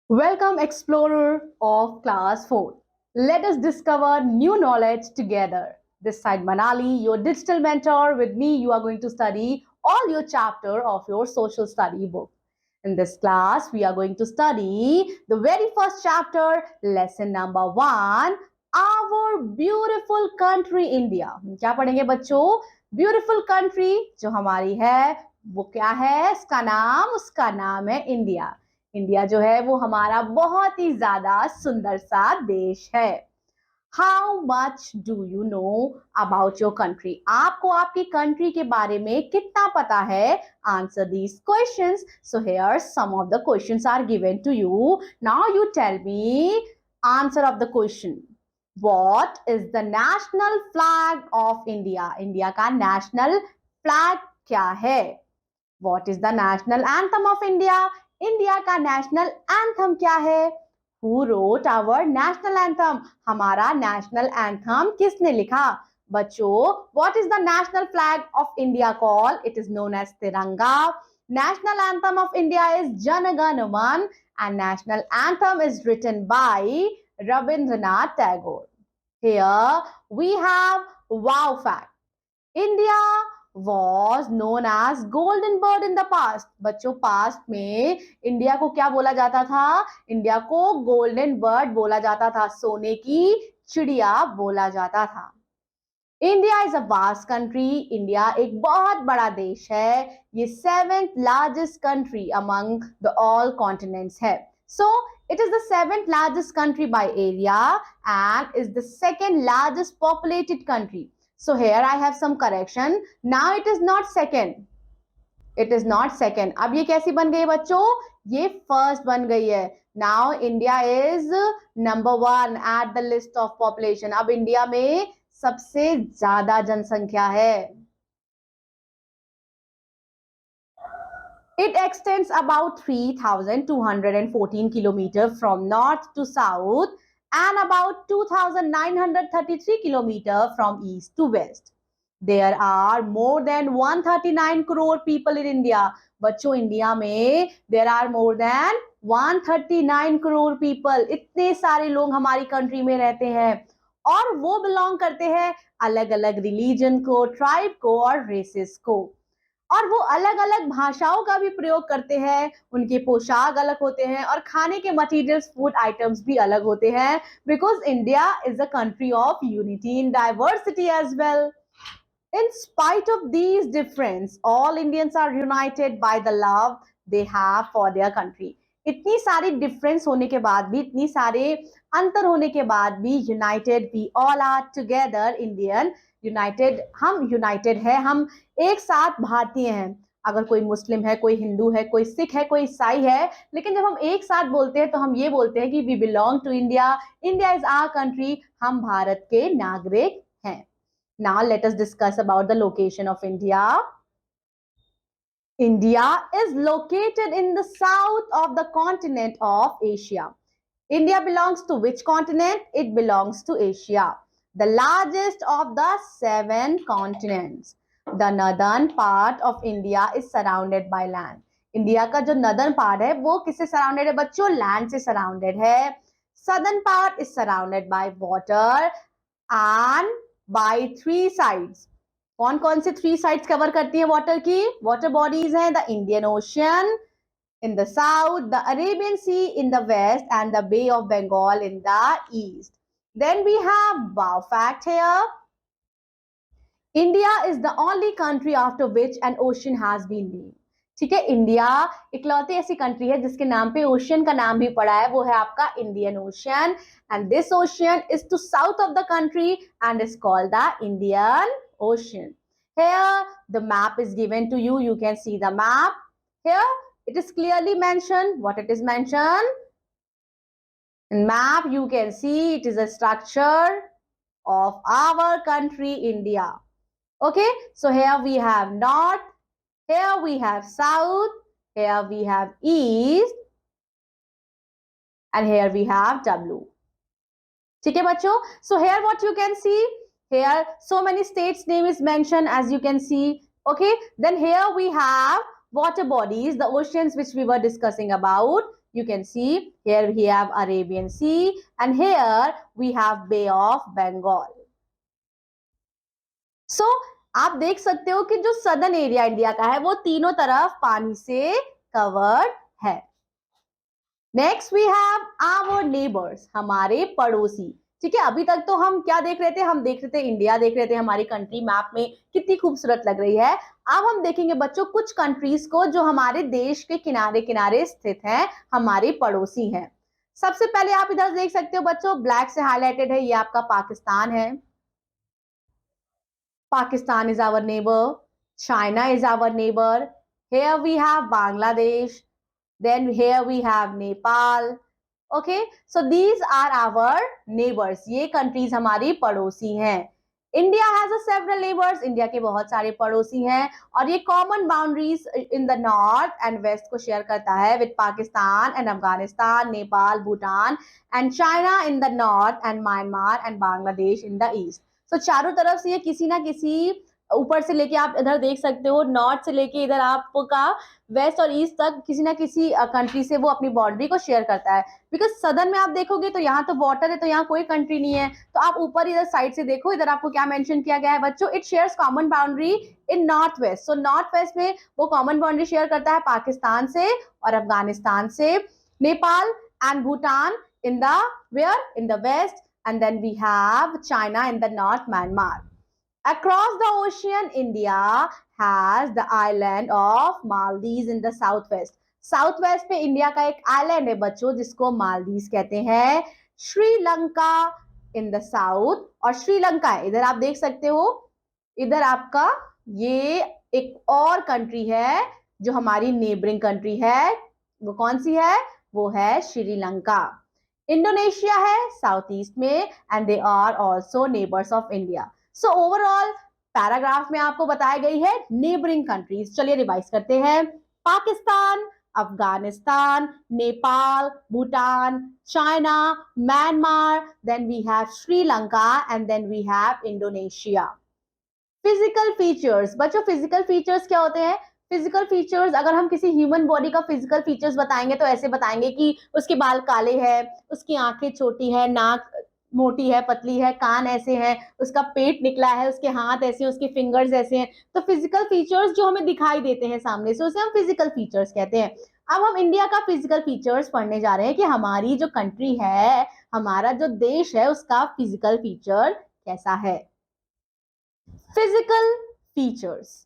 Welcome, explorer of class 4. Let us discover new knowledge together. This side Manali, your digital mentor. With me, you are going to study all your chapter of your social study book. In this class, we are going to study the very first chapter, lesson number 1, our beautiful country India. क्या पढ़ेंगे बच्चों? Beautiful country जो हमारी है, वो क्या है? उसका नाम है इंडिया। इंडिया जो है वो हमारा बहुत ही ज्यादा सुंदर सा देश है। How much do you know about your country? आपको आपकी कंट्री के बारे में कितना पता है? Answer these questions. So here some of the questions are given to you. Now you tell me answer of the question. What is the national flag of India? India का national flag क्या है? What is the national anthem of India? India का national anthem क्या है? Who road our national anthem? हमारा national anthem किसने लिखा? बच्चों, what is the national flag of India call? It is known as Tiranga. National anthem of India is Jana Gana Man, and national anthem is written by Rabindranath Tagore. Here we have wow fact. India was known as golden bird in the past. बच्चों, past में India को क्या बोला जाता था? India को golden bird बोला जाता था, सोने की चिड़िया बोला जाता था. India is a vast country. India एक बहुत बड़ा देश है. ये seventh largest country among the all continents है. सो it is the seventh largest country by area and is the second largest populated country. So here I have some correction. Now it is not second. It is not second. अब ये कैसी बन गई बच्चों? ये first बन गई है. Now India is number 1 at the list of population. अब इंडिया में सबसे ज्यादा जनसंख्या है. It extends about 3,214 kilometers from north to south and about 2,933 kilometers from east to west. There are more than 139 crore people in India. बच्चों, India में there are more than 139 crore people. इतने सारे लोग हमारी कंट्री में रहते हैं और वो बिलोंग करते हैं अलग अलग रिलीजन को, ट्राइब को और रेसेस को. और वो अलग अलग भाषाओं का भी प्रयोग करते हैं. उनके पोशाक अलग होते हैं और खाने के मटेरियल्स, फूड आइटम्स भी अलग होते हैं. Because India is a country of unity in diversity as well. In spite of these differences, all Indians are united by the love they have for their country. इतनी सारी difference होने के बाद भी, इतनी सारे अंतर होने के बाद भी, united we all are together Indian. United, हम यूनाइटेड है, हम एक साथ भारतीय हैं. अगर कोई मुस्लिम है, कोई हिंदू है, कोई सिख है, कोई ईसाई है, लेकिन जब हम एक साथ बोलते हैं तो हम ये बोलते हैं कि we belong to India. India is our country. हम भारत के नागरिक हैं. Now let us discuss about the location of India. India is located in the south of the continent of Asia. India belongs to which continent? It belongs to Asia, the largest of the 7 continents. The northern part of India is surrounded by land. India का जो northern part है वो किससे surrounded है बच्चों? Land से surrounded है. Southern part is surrounded by water and by 3 sides. कौन कौन से 3 sides कवर करती है वाटर की? वाटर बॉडीज हैं the Indian ocean in the south, the Arabian Sea in the west, and the Bay of Bengal in the east. Then we have wow fact here. India is the only country after which an ocean has been named. ठीक है, India इकलौती ऐसी country है जिसके नाम पे ocean का नाम भी पड़ा है. वो है आपका Indian ocean. And this ocean is to south of the country and is called the Indian ocean. Here the map is given to you. You can see the map. Here it is clearly mentioned. What it is mentioned? In map you can see it is a structure of our country India. Okay, so here we have north, here we have south, here we have east, and here we have W. ठीक है बच्चों? So here what you can see, here so many states name is mentioned as you can see. Okay, then here we have water bodies, the oceans which we were discussing about. You can see here we have Arabian Sea and here we have Bay of Bengal. So आप देख सकते हो कि जो southern area India का है वो तीनों तरफ पानी से कवर्ड है. Next we have our neighbours, हमारे पड़ोसी. ठीक है, अभी तक तो हम क्या देख रहे थे, हम देख रहे थे इंडिया देख रहे थे, हमारी कंट्री मैप में कितनी खूबसूरत लग रही है. अब हम देखेंगे बच्चों कुछ कंट्रीज को जो हमारे देश के किनारे किनारे स्थित हैं, हमारे पड़ोसी हैं. सबसे पहले आप इधर देख सकते हो बच्चों, ब्लैक से हाईलाइटेड है, ये आपका पाकिस्तान है. Pakistan is our neighbor. China is our neighbor. Here we have Bangladesh. Then here we have Nepal. Okay, so these are our neighbors. ये countries हमारी पड़ोसी हैं. India has a several neighbors. India के बहुत सारे पड़ोसी हैं और ये common boundaries in the north and west को share करता है with Pakistan and Afghanistan, Nepal, Bhutan and China in the north and Myanmar and Bangladesh in the east. तो चारों तरफ से ये किसी ना किसी, ऊपर से लेके आप इधर देख सकते हो, नॉर्थ से लेके इधर आपका वेस्ट और ईस्ट तक किसी ना किसी कंट्री से वो अपनी बाउंड्री को शेयर करता है. बिकॉज सदर्न में आप देखोगे तो यहाँ तो वाटर है, तो यहाँ कोई कंट्री नहीं है. तो आप ऊपर इधर साइड से देखो, इधर आपको क्या मेंशन किया गया है बच्चों, it shares common boundary in north west. So north west में वो कॉमन बाउंड्री शेयर करता है पाकिस्तान से और अफगानिस्तान से, Nepal and Bhutan in the where in the west, and then we have China in the north, Myanmar. Across the ocean, India has the island of Maldives in the southwest. Southwest पे India का एक island है बच्चों जिसको मालदीव कहते हैं. Sri Lanka in the south, और श्रीलंका है इधर आप देख सकते हो, इधर आपका ये एक और कंट्री है जो हमारी नेबरिंग कंट्री है. वो कौन सी है? वो है श्रीलंका. इंडोनेशिया है साउथ ईस्ट में and they are also neighbours of India. So overall paragraph में आपको बताई गई है नेबरिंग कंट्रीज. चलिए रिवाइज करते हैं. Pakistan, Afghanistan, Nepal, Bhutan, China, Myanmar, then we have Sri Lanka and then we have Indonesia. Physical features बच्चों, फिजिकल फीचर्स क्या होते हैं? फिजिकल फीचर्स, अगर हम किसी ह्यूमन बॉडी का फिजिकल फीचर्स बताएंगे तो ऐसे बताएंगे कि उसके बाल काले हैं, उसकी आंखें छोटी है, नाक मोटी है, पतली है, कान ऐसे हैं, उसका पेट निकला है, उसके हाथ ऐसे हैं, उसके फिंगर्स ऐसे हैं. तो फिजिकल फीचर्स जो हमें दिखाई देते हैं सामने से, उसे हम फिजिकल फीचर्स कहते हैं. अब हम इंडिया का फिजिकल फीचर्स पढ़ने जा रहे हैं कि हमारी जो कंट्री है, हमारा जो देश है, उसका फिजिकल फीचर कैसा है. Physical features.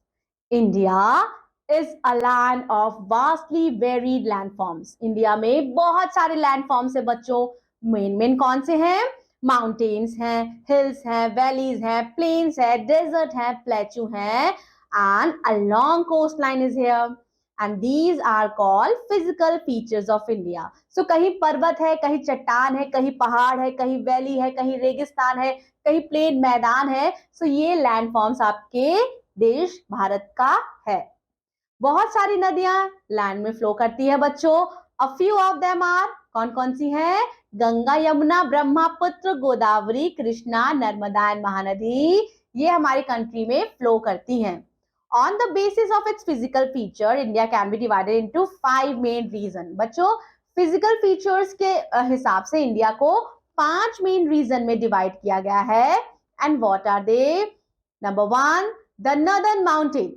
India is a land of vastly varied landforms. India में बहुत सारे लैंडफॉर्म्स है बच्चों. मेन कौन से हैं? माउंटेन्स हैं, हिल्स हैं, वैलीज हैं, प्लेन्स है, डेजर्ट है, प्लेट्यू हैं, and a long coast line is here. And these are called physical features of India. So कहीं पर्वत है, कहीं चट्टान है, कहीं पहाड़ है, कहीं वैली है, कहीं रेगिस्तान है, कहीं प्लेन मैदान है. सो ये लैंडफॉर्म्स आपके देश भारत का है. बहुत सारी नदियां लैंड में फ्लो करती है बच्चों. A few of them are, कौन कौन सी हैं? गंगा, यमुना, ब्रह्मपुत्र, गोदावरी, कृष्णा, नर्मदा एंड महानदी. ये हमारी कंट्री में फ्लो करती हैं. On the basis of its physical feature, India can be divided into 5 main region. बच्चों, फिजिकल फीचर्स के हिसाब से इंडिया को 5 मेन रीजन में डिवाइड किया गया है. And what are they? Number 1, the northern mountain.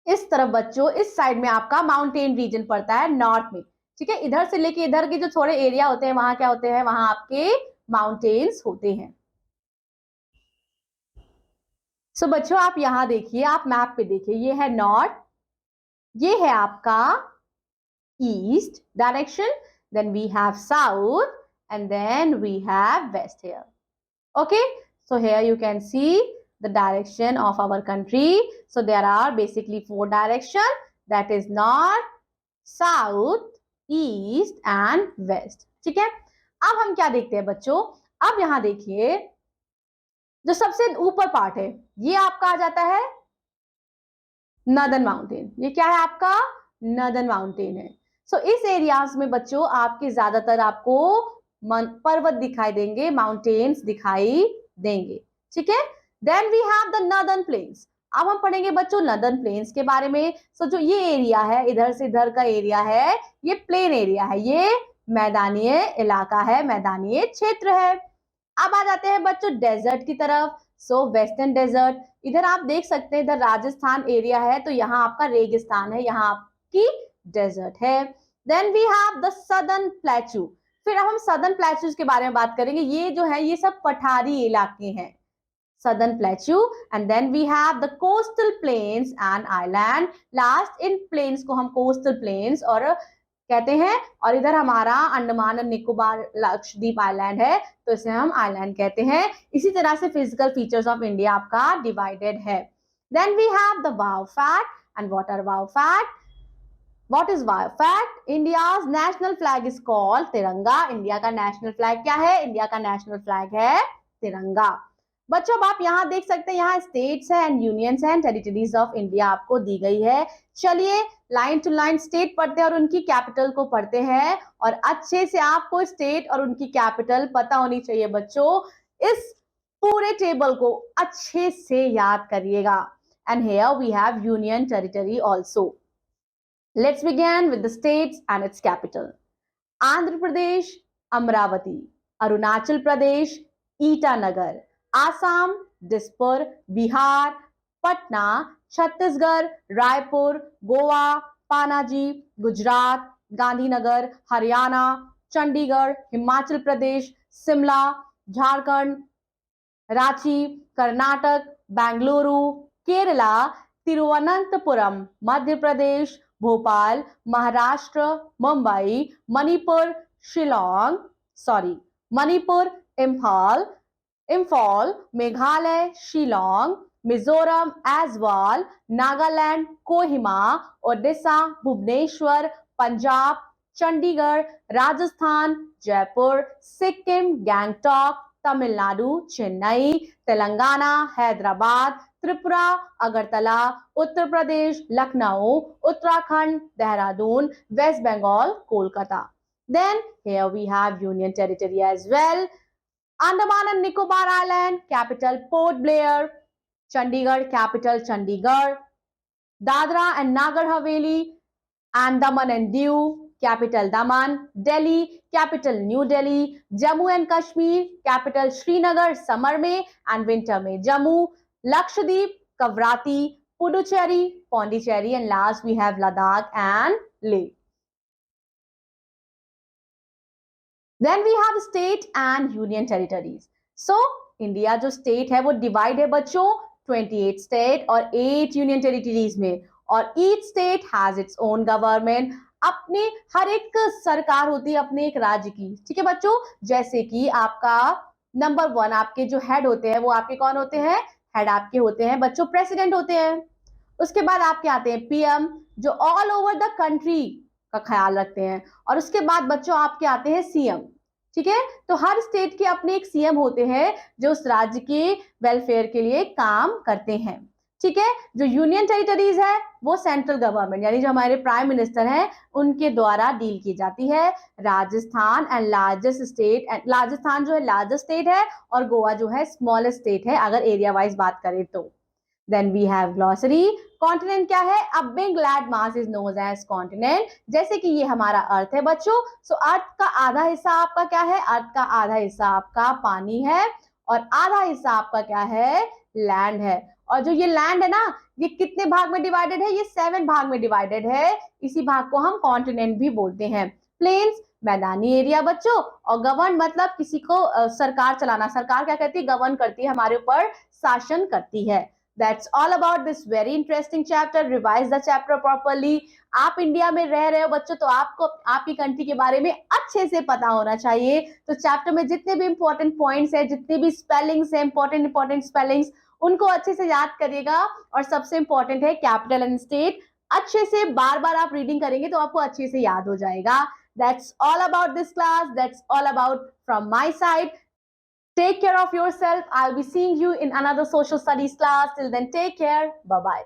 इस तरफ बच्चों, इस साइड में आपका माउंटेन रीजन पड़ता है नॉर्थ में. ठीक है, इधर से लेके इधर के जो थोड़े एरिया होते हैं वहां क्या होते हैं? वहां आपके माउंटेन्स होते हैं. सो बच्चों आप यहां देखिए, आप मैप पे देखिए, ये है नॉर्थ, ये है आपका east direction, then we have south and then we have west here. Okay, so here you can see the direction of our country. So there are basically 4 directions, that is north, south, east and west. ठीक है, अब हम क्या देखते हैं बच्चों? अब यहां देखिए, जो सबसे ऊपर पार्ट है ये आपका आ जाता है नॉर्दर्न माउंटेन. ये क्या है आपका? नॉर्दर्न माउंटेन है. सो इस एरियाज में बच्चों आपके ज्यादातर आपको पर्वत दिखाई देंगे, माउंटेन्स दिखाई देंगे. ठीक है, then we have the northern plains. अब हम पढ़ेंगे बच्चों नदर्न प्लेन्स के बारे में। सो जो ये एरिया है, इधर से इधर का एरिया है, ये प्लेन एरिया है, ये मैदानी इलाका है, मैदानी क्षेत्र है। अब आ जाते हैं बच्चों डेजर्ट की तरफ। सो वेस्टर्न डेजर्ट, इधर आप देख सकते हैं, इधर राजस्थान एरिया है, तो यहाँ आपका रेगिस्तान है, यहाँ आपकी डेजर्ट है। Then we have the southern plateau. फिर अब हम सदर्न प्लेटूज के बारे में बात करेंगे। ये जो है ये सब पठारी इलाके हैं, southern plateau, and then we have the coastal plains and island. Last in plains को हम coastal plains और कहते हैं, और इधर हमारा अंडमान और निकोबार लक्षद्वीप आइलैंड है, तो इसे हम आइलैंड कहते हैं। इसी तरह से फिजिकल फीचर्स ऑफ इंडिया आपका डिवाइडेड है। Then we have the wow fact, and what are wow fact? What is wow fact? India's national flag is called तिरंगा। इंडिया का नेशनल फ्लैग क्या है? इंडिया का नेशनल फ्लैग है तिरंगा। बच्चों अब आप यहाँ देख सकते हैं, यहाँ स्टेट्स है एंड यूनियंस है एंड टेरिटरीज ऑफ इंडिया आपको दी गई है। चलिए लाइन टू लाइन स्टेट पढ़ते हैं और उनकी कैपिटल को पढ़ते हैं, और अच्छे से आपको स्टेट और उनकी कैपिटल पता होनी चाहिए बच्चों। इस पूरे टेबल को अच्छे से याद करिएगा। And here we have union territory also. Let's begin with the states and its capital. Andhra Pradesh, Amravati. Arunachal Pradesh, Itanagar. Assam, Dispur. Bihar, Patna. Chhattisgarh, Raipur. Goa, Panaji. Gujarat, Gandhinagar. Haryana, Chandigarh. Himachal Pradesh, Simla. Jharkhand, Ranchi. Karnataka, Bangalore. Kerala, Thiruvananthapuram, Madhya Pradesh, Bhopal, Maharashtra, Mumbai, Manipur, Imphal, Meghalaya, Shillong, Mizoram, Aizawl, Nagaland, Kohima, Odisha, Bhubaneswar, Punjab, Chandigarh, Rajasthan, Jaipur, Sikkim, Gangtok, Tamil Nadu, Chennai, Telangana, Hyderabad, Tripura, Agartala, Uttar Pradesh, Lucknow, Uttarakhand, Dehradun, West Bengal, Kolkata. Then here we have Union Territory as well. Andaman and Nicobar Island, capital Port Blair. Chandigarh, capital Chandigarh. Dadra and Nagar Haveli, Andaman and Diu, capital Daman. Delhi, capital New Delhi. Jammu and Kashmir, capital Srinagar, summer में and winter में Jammu. Lakshadweep, Kavrati. Puducherry, Pondicherry, and last we have Ladakh and Leh. Then we have state and union territories. So India जो state है वो divide है बच्चों 28 state और 8 union territories में, और each state has its own government. अपने हर एक सरकार होती है अपने एक राज्य की, ठीक है बच्चों। जैसे कि आपका नंबर 1 आपके जो हेड होते हैं वो आपके कौन होते हैं? हेड आपके होते हैं बच्चों प्रेसिडेंट होते हैं। उसके बाद आपके आते हैं पीएम जो ऑल ओवर द कंट्री का ख्याल रखते हैं, और उसके बाद बच्चों आपके आते हैं सीएम, ठीक है। तो हर स्टेट के अपने एक सीएम होते हैं जो उस राज्य के वेलफेयर के लिए काम करते हैं, ठीक है। जो यूनियन टेरिटरीज है वो सेंट्रल गवर्नमेंट यानी जो हमारे प्राइम मिनिस्टर हैं उनके द्वारा डील की जाती है। Rajasthan and largest state, Rajasthan जो है लार्जेस्ट स्टेट है और गोवा जो है स्मॉलेस्ट स्टेट है अगर एरिया वाइज बात करें तो। Then we have glossary. Continent क्या है? A big land mass is known as continent. जैसे कि ये हमारा अर्थ है बच्चों, सो अर्थ का आधा हिस्सा आपका क्या है? अर्थ का आधा हिस्सा आपका पानी है और आधा हिस्सा आपका क्या है? लैंड है। और जो ये लैंड है ना, ये कितने भाग में डिवाइडेड है? ये 7 भाग में डिवाइडेड है। इसी भाग को हम कॉन्टिनेंट भी बोलते हैं। प्लेन्स मैदानी एरिया बच्चों, और गवर्न मतलब किसी को सरकार चलाना। सरकार क्या करती है? गवर्न करती है, हमारे ऊपर शासन करती है। That's all about this very interesting chapter. Revise the chapter properly. आप इंडिया में रह रहे हो बच्चों तो आपको आपकी कंट्री के बारे में अच्छे से पता होना चाहिए। तो चैप्टर में जितने भी इंपॉर्टेंट पॉइंट्स है, जितने भी स्पेलिंग्स है, इंपॉर्टेंट स्पेलिंग्स, उनको अच्छे से याद करिएगा। और सबसे इंपॉर्टेंट है कैपिटल एंड स्टेट, अच्छे से बार बार आप रीडिंग करेंगे तो आपको अच्छे से याद हो जाएगा। That's all about this class. That's all about from my side. Take care of yourself. I'll be seeing you in another social studies class. Till then, take care. Bye-bye.